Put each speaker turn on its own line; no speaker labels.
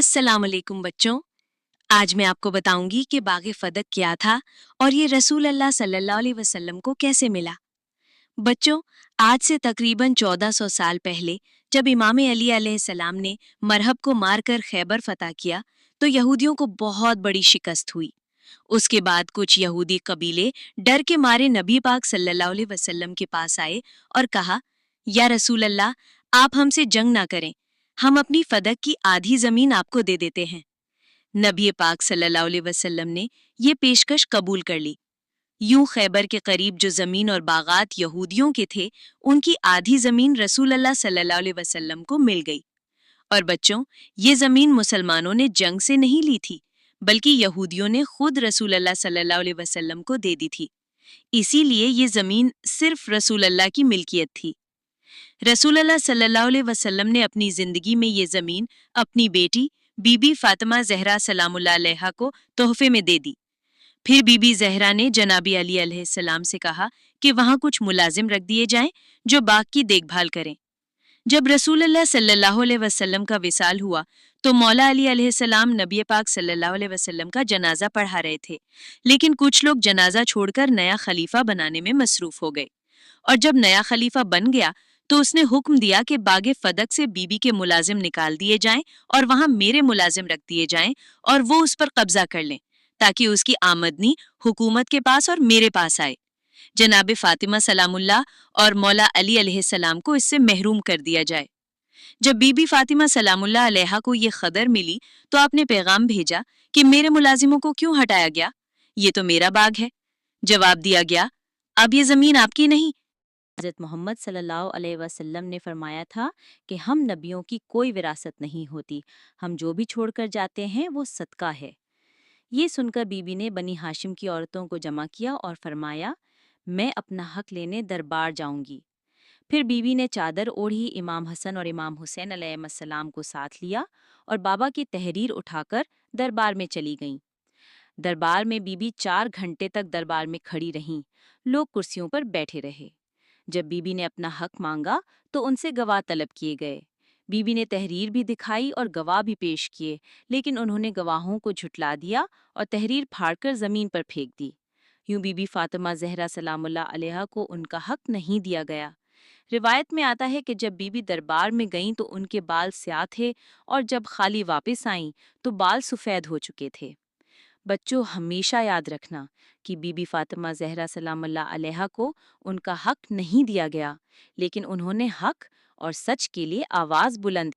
अस्सलाम वालेकुम बच्चों। आज मैं आपको बताऊंगी कि बाग़े फदक क्या था और ये रसूल अल्लाह सल्लल्लाहु अलैहि वसल्लम को कैसे मिला। बच्चों, आज से तकरीबन 1400 साल पहले जब इमाम अली अलैहिस्सलाम ने मरहब को मारकर खैबर फतह किया तो यहूदियों को बहुत बड़ी शिकस्त हुई। उसके बाद कुछ यहूदी कबीले डर के मारे नबी पाक सल्लल्लाहु अलैहि वसल्लम के पास आए और कहा, या रसूल अल्लाह, आप हमसे जंग ना करें, हम अपनी फदक की आधी जमीन आपको दे देते हैं। नबी पाक सल्लल्लाहु अलैहि वसल्लम ने ये पेशकश कबूल कर ली। यूं खैबर के करीब जो जमीन और बागात यहूदियों के थे, उनकी आधी जमीन रसूल अल्लाह सल्लल्लाहु अलैहि वसल्लम को मिल गई। और बच्चों, ये जमीन मुसलमानों ने जंग से नहीं ली थी, बल्कि यहूदियों ने खुद रसूल अल्लाह सल्लल्लाहु अलैहि वसल्लम को दे दी थी। इसीलिए ये जमीन सिर्फ रसूल अल्लाह की मिल्कियत थी। रसूल अल्लाह सल्लल्लाहु अलैहि वसल्लम ने अपनी जिंदगी में ये जमीन अपनी बेटी बीबी फातिमा जहरा सलामुल्लाह अलैहा को तोहफे में दे दी। फिर बीबी जहरा ने जनाबी अली अलैहिस्सलाम से कहा कि वहां कुछ मुलाजिम रख दिए जाएं जो बाग की देखभाल करें। जब रसूल अल्लाह सल्लल्लाहु अलैहि वसल्लम का विसाल हुआ तो मौला अली अलैहिस्सलाम नबी पाक सल्लल्लाहु अलैहि वसल्लम का जनाजा पढ़ा रहे थे, लेकिन कुछ लोग जनाजा छोड़कर नया खलीफा बनाने में मसरूफ हो गए। और जब नया खलीफा बन गया तो उसने हुक्म दिया कि बागे फदक से बीबी के मुलाजिम निकाल दिए जाएं और वहां मेरे मुलाजिम रख दिए जाएं और वो उस पर कब्जा कर लें, ताकि उसकी आमदनी हुकूमत के पास और मेरे पास आए। जनाब फातिमा सलामुल्लाह और मौला अली अलैहिस्सलाम को इससे महरूम कर दिया जाए। जब बीबी फातिमा सलामुल्लाह अलैहा को ये खबर मिली तो आपने पैगाम भेजा कि मेरे मुलाजिमों को क्यों हटाया गया, ये तो मेरा बाग है। जवाब दिया गया, अब ये जमीन आपकी नहीं।
हज़रत मोहम्मद सल्लल्लाहु अलैहि वसल्लम ने फरमाया था कि हम नबियों की कोई विरासत नहीं होती, हम जो भी छोड़कर जाते हैं वो सदका है। ये सुनकर बीबी ने बनी हाशिम की औरतों को जमा किया और फरमाया, मैं अपना हक लेने दरबार जाऊंगी। फिर बीबी ने चादर ओढ़ी, इमाम हसन और इमाम हुसैन अलैहिस्सलाम को साथ लिया और बाबा की तहरीर उठाकर दरबार में चली गईं। दरबार में बीबी 4 घंटे तक दरबार में खड़ी रहीं। लोग कुर्सियों पर बैठे रहे। जब बीबी ने अपना हक मांगा तो उनसे गवाह तलब किए गए। बीबी ने तहरीर भी दिखाई और गवाह भी पेश किए, लेकिन उन्होंने गवाहों को झुटला दिया और तहरीर फाड़कर जमीन पर फेंक दी। यूं बीबी फातिमा जहरा सलामुल्लाह अलैहा को उनका हक नहीं दिया गया। रिवायत में आता है कि जब बीबी दरबार में गईं तो उनके बाल स्याह थे और जब खाली वापस आईं तो बाल सफ़ेद हो चुके थे। बच्चों, हमेशा याद रखना कि बीबी फातिमा जहरा सलामुल्लाह अलैहा को उनका हक नहीं दिया गया, लेकिन उन्होंने हक और सच के लिए आवाज़ बुलंद